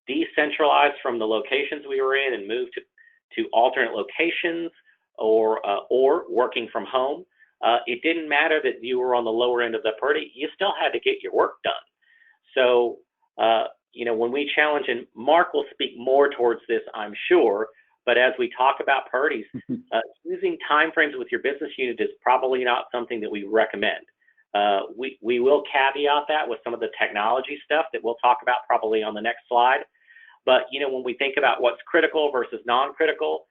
decentralize from the locations we were in and move to alternate locations or working from home, it didn't matter that you were on the lower end of the priority, you still had to get your work done. So, when we challenge, and Mark will speak more towards this, I'm sure, but as we talk about priorities, using timeframes with your business unit is probably not something that we recommend. We will caveat that with some of the technology stuff that we'll talk about probably on the next slide. But, when we think about what's critical versus non-critical,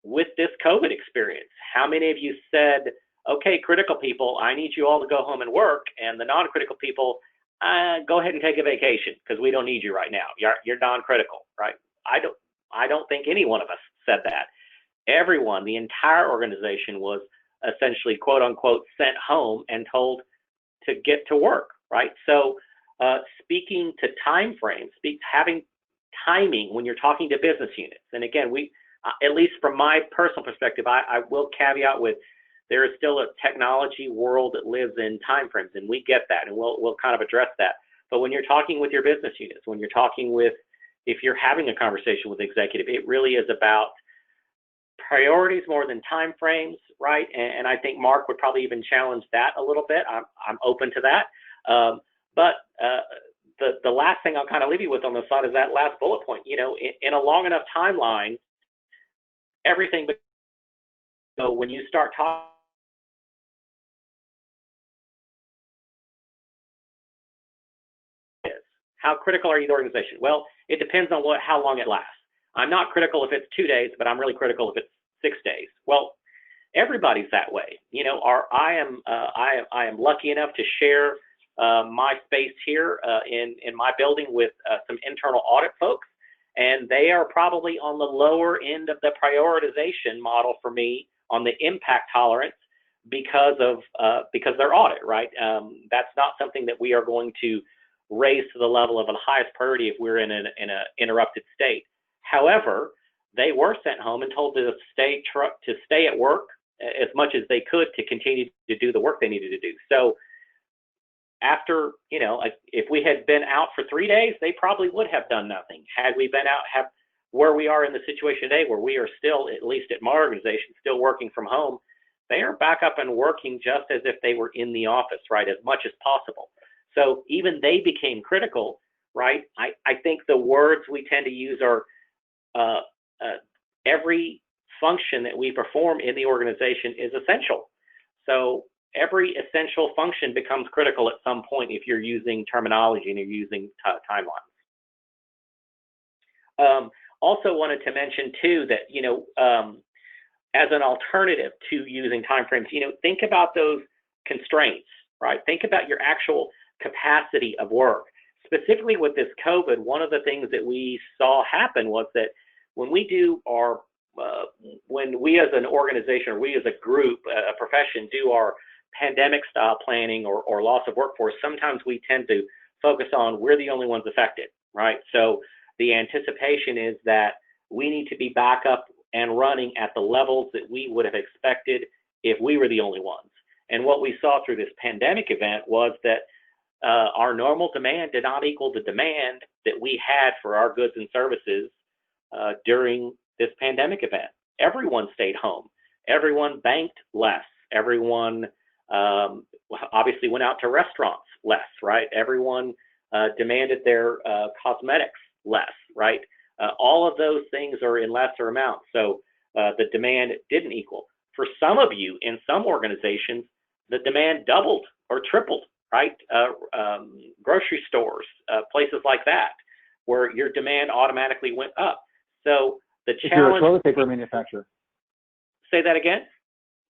with this COVID experience, how many of you said, okay, critical people, I need you all to go home and work, and the non-critical people, go ahead and take a vacation because we don't need you right now. You're non-critical, right? I don't think any one of us said that. Everyone, the entire organization was essentially, quote unquote, sent home and told to get to work, right? So speaking to time frames, having timing when you're talking to business units. And again, at least from my personal perspective, I will caveat with, there is still a technology world that lives in time frames, and we get that, and we'll kind of address that. But when you're talking with your business units, when you're talking with, if you're having a conversation with executive, it really is about priorities more than time frames, right? And I think Mark would probably even challenge that a little bit. I'm open to that. But the last thing I'll kind of leave you with on this slide is that last bullet point. In a long enough timeline, everything. So when you start talking, how critical are you to the organization? Well, it depends on how long it lasts. I'm not critical if it's 2 days, but I'm really critical if it's 6 days. Well, everybody's that way. I am lucky enough to share my space here in my building with some internal audit folks, and they are probably on the lower end of the prioritization model for me on the impact tolerance because they're audit, right? That's not something that we are going to raise to the level of the highest priority if we're in an interrupted state. However, they were sent home and told to stay at work as much as they could to continue to do the work they needed to do. So after, if we had been out for 3 days, they probably would have done nothing. Had we been out, where we are in the situation today, where we are still, at least at my organization, still working from home, they are back up and working just as if they were in the office, right, as much as possible. So even they became critical, right? I think the words we tend to use are every function that we perform in the organization is essential. So every essential function becomes critical at some point if you're using terminology and you're using timelines. Also wanted to mention too that, as an alternative to using timeframes, think about those constraints, right? Think about your actual capacity of work. Specifically with this COVID, one of the things that we saw happen was that when we do when we as an organization or we as a group, a profession, do our pandemic style planning or loss of workforce, sometimes we tend to focus on we're the only ones affected, right? So the anticipation is that we need to be back up and running at the levels that we would have expected if we were the only ones. And what we saw through this pandemic event was that our normal demand did not equal the demand that we had for our goods and services during this pandemic event. Everyone stayed home. Everyone banked less. Everyone obviously went out to restaurants less, right? Everyone demanded their cosmetics less, right? All of those things are in lesser amounts. So the demand didn't equal. For some of you in some organizations, the demand doubled or tripled, right? Grocery stores, places like that, where your demand automatically went up. So the challenge. If you're a toilet paper manufacturer. Say that again?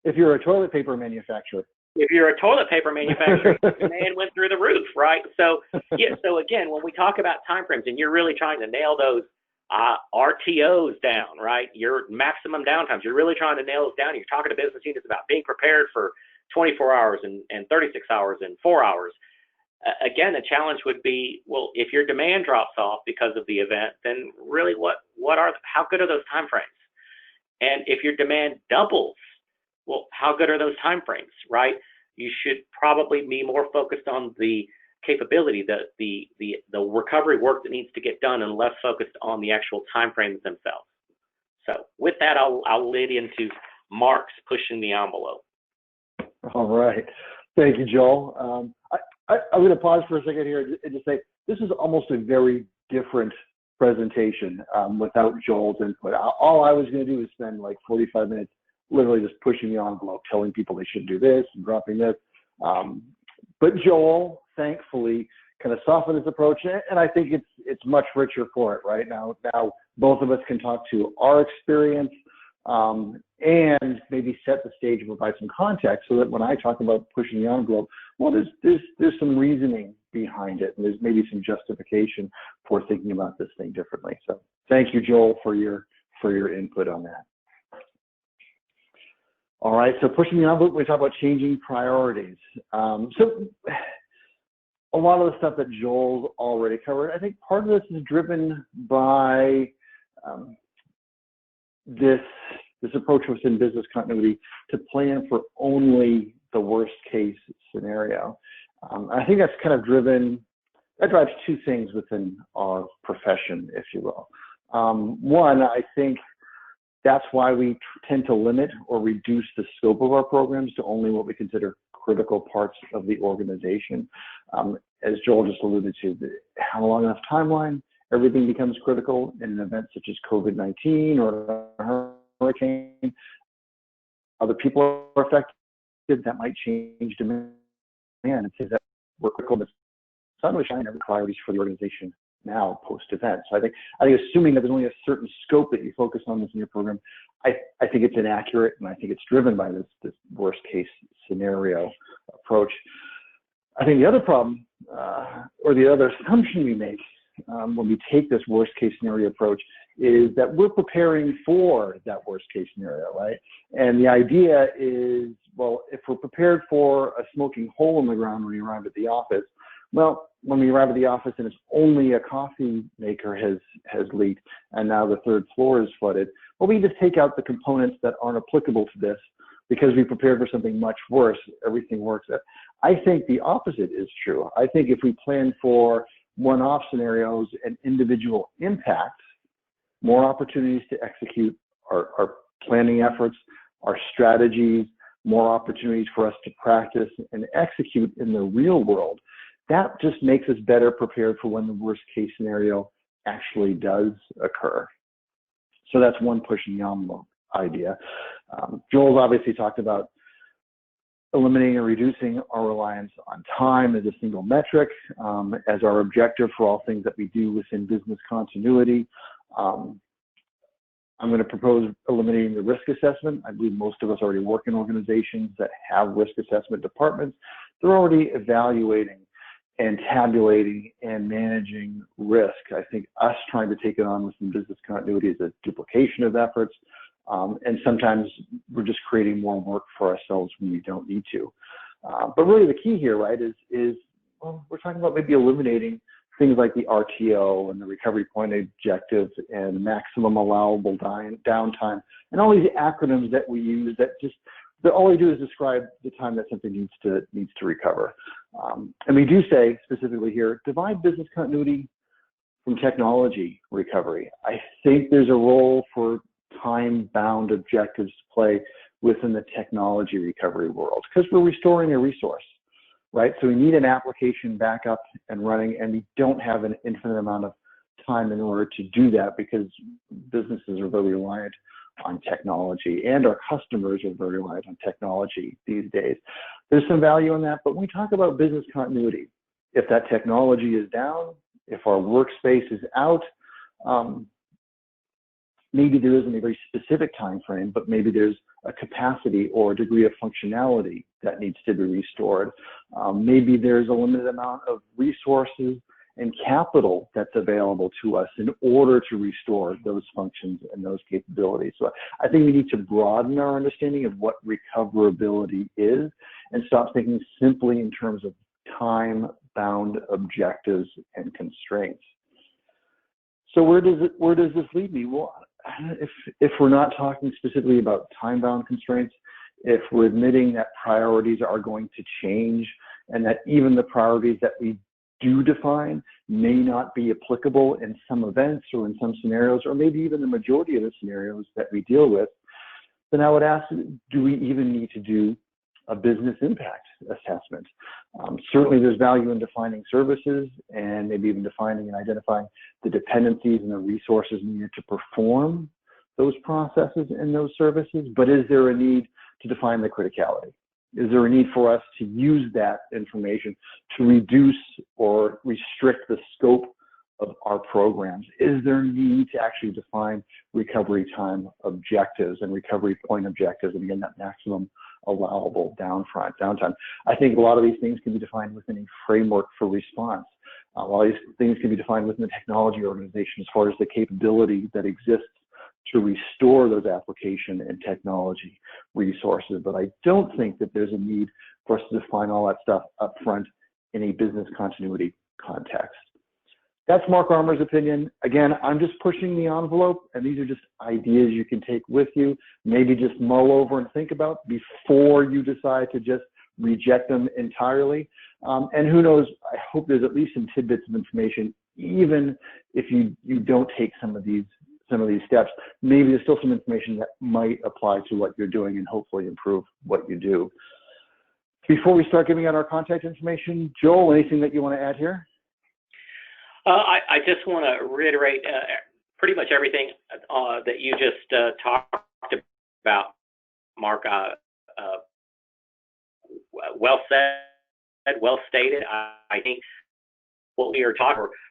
If you're a toilet paper manufacturer. If you're a toilet paper manufacturer, demand went through the roof, right? So, yeah. So again, when we talk about timeframes, and you're really trying to nail those RTOs down, right? Your maximum downtimes. You're really trying to nail those down. You're talking to business units about being prepared for 24 hours and 36 hours and 4 hours. Again, the challenge would be, well, if your demand drops off because of the event, then really how good are those timeframes? And if your demand doubles, well, how good are those timeframes, right? You should probably be more focused on the capability, the recovery work that needs to get done, and less focused on the actual timeframes themselves. So with that, I'll lead into Mark's pushing the envelope. All right. Thank you, Joel. I'm going to pause for a second here and just say, this is almost a very different presentation without Joel's input. All I was going to do is spend like 45 minutes literally just pushing the envelope, telling people they should do this and dropping this. But Joel, thankfully, kind of softened his approach, and I think it's much richer for it, right? Now both of us can talk to our experience and maybe set the stage and provide some context so that when I talk about pushing the envelope, well, there's some reasoning behind it, and there's maybe some justification for thinking about this thing differently. So thank you, Joel, for your input on that. All right, so pushing the envelope, we talk about changing priorities. So a lot of the stuff that Joel's already covered, I think part of this is driven by this approach within business continuity to plan for only the worst case scenario. I think that's kind of that drives two things within our profession, if you will. One, I think that's why we tend to limit or reduce the scope of our programs to only what we consider critical parts of the organization. As Joel just alluded to, have a long enough timeline, everything becomes critical in an event such as COVID-19 or a hurricane. Other people are affected, that might change demand and say that we're critical. The sun was shining, every priorities for the organization now post-event. So I think assuming that there's only a certain scope that you focus on this in your program, I think it's inaccurate, and I think it's driven by this worst case scenario approach. I think the other problem or the other assumption we make when we take this worst case scenario approach is that we're preparing for that worst case scenario, right? And the idea is, well, if we're prepared for a smoking hole in the ground when we arrive at the office, well, when we arrive at the office and it's only a coffee maker has leaked and now the third floor is flooded, well, we just take out the components that aren't applicable to this because we prepared for something much worse, everything works. I think the opposite is true. I think if we plan for one-off scenarios and individual impacts, more opportunities to execute our planning efforts, our strategies, more opportunities for us to practice and execute in the real world. That just makes us better prepared for when the worst case scenario actually does occur. So that's one pushing the envelope idea. Joel's obviously talked about eliminating or reducing our reliance on time as a single metric as our objective for all things that we do within business continuity. I'm going to propose eliminating the risk assessment. I believe most of us already work in organizations that have risk assessment departments. They're already evaluating and tabulating and managing risk. I think us trying to take it on within business continuity is a duplication of efforts. And sometimes we're just creating more work for ourselves when we don't need to. But really the key here, right, is well, we're talking about maybe eliminating things like the RTO and the recovery point objective and maximum allowable downtime and all these acronyms that we use that all they do is describe the time that something needs to recover. And we do say specifically here, divide business continuity from technology recovery. I think there's a role for time-bound objectives to play within the technology recovery world because we're restoring a resource, right? So we need an application back up and running, and we don't have an infinite amount of time in order to do that, because businesses are very reliant on technology, and our customers are very reliant on technology these days. There's some value in that, but when we talk about business continuity, if that technology is down, if our workspace is out, maybe there isn't a very specific time frame, but maybe there's a capacity or a degree of functionality that needs to be restored. Maybe there's a limited amount of resources and capital that's available to us in order to restore those functions and those capabilities. So I think we need to broaden our understanding of what recoverability is and stop thinking simply in terms of time-bound objectives and constraints. So where does this lead me? Well, if we're not talking specifically about time-bound constraints, if we're admitting that priorities are going to change and that even the priorities that we do define may not be applicable in some events or in some scenarios, or maybe even the majority of the scenarios that we deal with, then I would ask, do we even need to do a business impact assessment? Certainly there's value in defining services and maybe even defining and identifying the dependencies and the resources needed to perform those processes and those services, but is there a need to define the criticality? Is there a need for us to use that information to reduce or restrict the scope of our programs? Is there a need to actually define recovery time objectives and recovery point objectives, and again, that maximum allowable downtime? I think a lot of these things can be defined within a framework for response. A lot of these things can be defined within the technology organization as far as the capability that exists to restore those application and technology resources. But I don't think that there's a need for us to define all that stuff up front in a business continuity context. That's Mark Armour's opinion. Again, I'm just pushing the envelope, and these are just ideas you can take with you, maybe just mull over and think about before you decide to just reject them entirely. And who knows, I hope there's at least some tidbits of information, even if you don't take some of these steps. Maybe there's still some information that might apply to what you're doing and hopefully improve what you do. Before we start giving out our contact information, Joel, anything that you want to add here? I just want to reiterate pretty much everything that you just talked about, Mark. Well said, well stated. I think what we are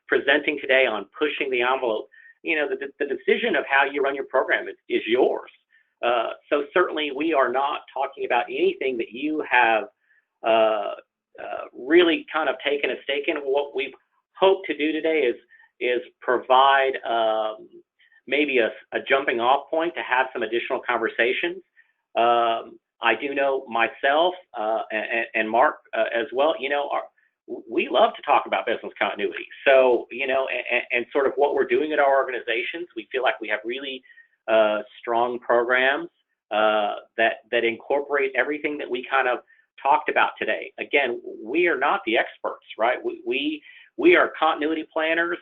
presenting today on pushing the envelope, you know, the decision of how you run your program is yours. So certainly we are not talking about anything that you have really kind of taken a stake in. What we've hoped to do today is provide maybe a jumping off point to have some additional conversations. I do know myself and Mark as well, you know, we love to talk about business continuity. So, you know, and sort of what we're doing at our organizations, we feel like we have really strong programs that incorporate everything that we kind of talked about today. Again, we are not the experts, right? We are continuity planners,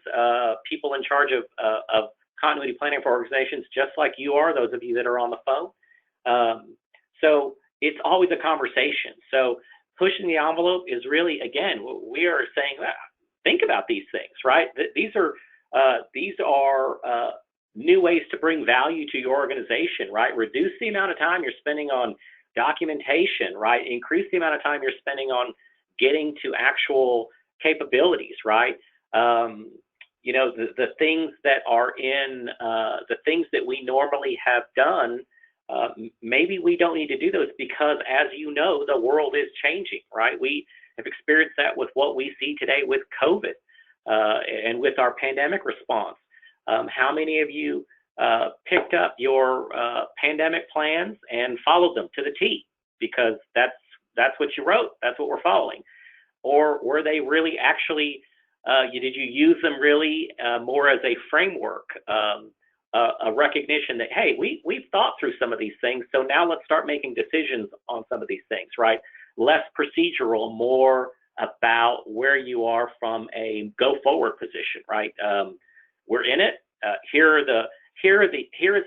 people in charge of continuity planning for organizations, just like you are, those of you that are on the phone. So it's always a conversation. So pushing the envelope is really, again, we are saying that think about these things, right? These are new ways to bring value to your organization, right? Reduce the amount of time you're spending on documentation, right? Increase the amount of time you're spending on getting to actual capabilities, right? You know, the things that are in the things that we normally have done, maybe we don't need to do those because, as you know, the world is changing, right? We have experienced that with what we see today with COVID and with our pandemic response. How many of you picked up your pandemic plans and followed them to the T because that's what you wrote, that's what we're following? Or were they really actually, did you use them really more as a framework, a recognition that, hey, we've thought through some of these things, so now let's start making decisions on some of these things, right? Less procedural, more about where you are from a go-forward position, right? We're in it. Here is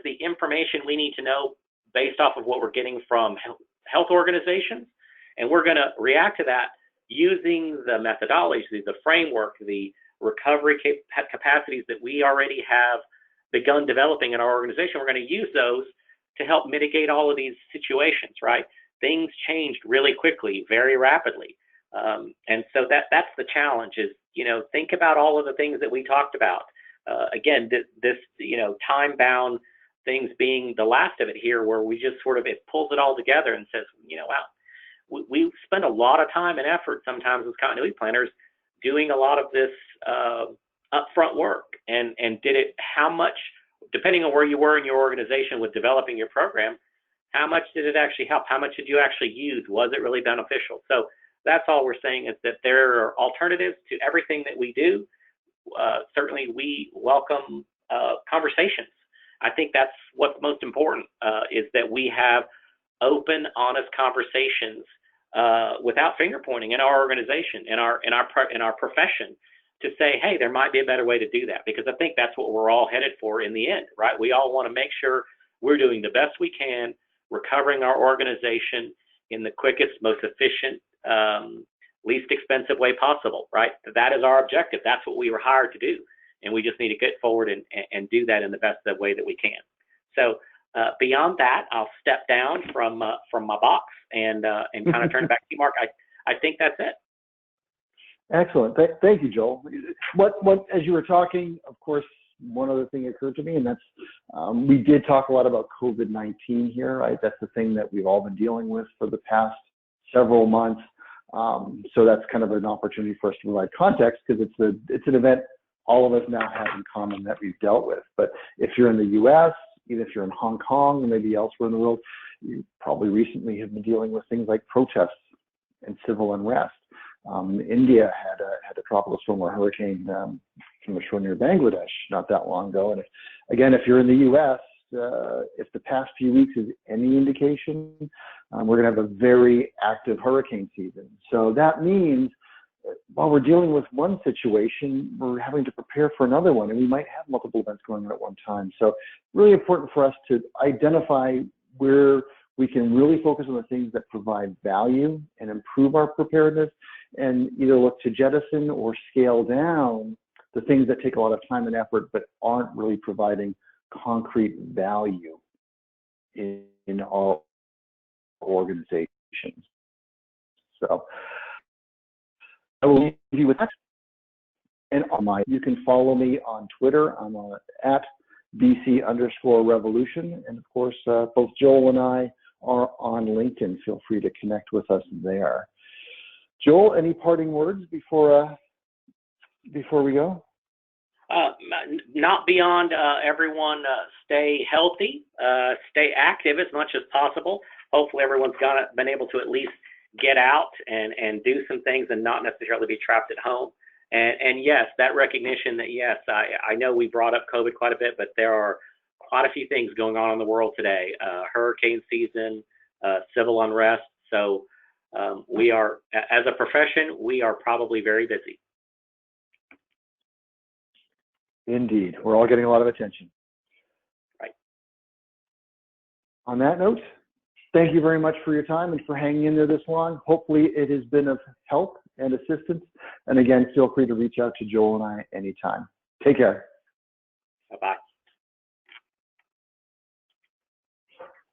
the information we need to know based off of what we're getting from health organizations, and we're going to react to that using the methodology, the framework, the recovery capacities that we already have begun developing in our organization. We're going to use those to help mitigate all of these situations, right? Things changed really quickly, very rapidly. And so that's the challenge is, think about all of the things that we talked about. Again, this time-bound things being the last of it here, where we just sort of, it pulls it all together and says, wow, we spend a lot of time and effort sometimes as continuity planners doing a lot of this upfront work. And did it, how much, depending on where you were in your organization with developing your program, how much did it actually help? How much did you actually use? Was it really beneficial? So that's all we're saying, is that there are alternatives to everything that we do. Certainly we welcome conversations. I think that's what's most important, is that we have open, honest conversations without finger pointing in our organization, in our profession, to say, hey, there might be a better way to do that, because I think that's what we're all headed for in the end, right? We all want to make sure we're doing the best we can, recovering our organization in the quickest, most efficient, least expensive way possible, right? That is our objective. That's what we were hired to do. And we just need to get forward and do that in the best way that we can. So beyond that, I'll step down from my box and kind of turn it back to you, Mark. I think that's it. Excellent. Thank you, Joel. As you were talking, of course, one other thing occurred to me, and that's we did talk a lot about COVID-19 here, right? That's the thing that we've all been dealing with for the past several months. So that's kind of an opportunity for us to provide context, because it's an event all of us now have in common that we've dealt with. But if you're in the U.S., even if you're in Hong Kong or maybe elsewhere in the world, you probably recently have been dealing with things like protests and civil unrest. India had a tropical storm or hurricane from the shore near Bangladesh not that long ago. And if you're in the U.S., if the past few weeks is any indication, we're going to have a very active hurricane season. So that means while we're dealing with one situation, we're having to prepare for another one, and we might have multiple events going on at one time. So really important for us to identify where we can really focus on the things that provide value and improve our preparedness, and either look to jettison or scale down the things that take a lot of time and effort but aren't really providing concrete value in our organizations. So I will leave you with that. And you can follow me on Twitter. I'm at BC_revolution. And of course, both Joel and I are on LinkedIn. Feel free to connect with us there. Joel, any parting words before we go? Not beyond everyone stay healthy, stay active as much as possible. Hopefully everyone's been able to at least get out and do some things and not necessarily be trapped at home. And yes, that recognition that, yes, I know we brought up COVID quite a bit, but there are quite a few things going on in the world today. Hurricane season, civil unrest. So we are, as a profession, we are probably very busy. Indeed. We're all getting a lot of attention. Right. On that note, thank you very much for your time and for hanging in there this long. Hopefully it has been of help and assistance. And again, feel free to reach out to Joel and I anytime. Take care. Bye-bye.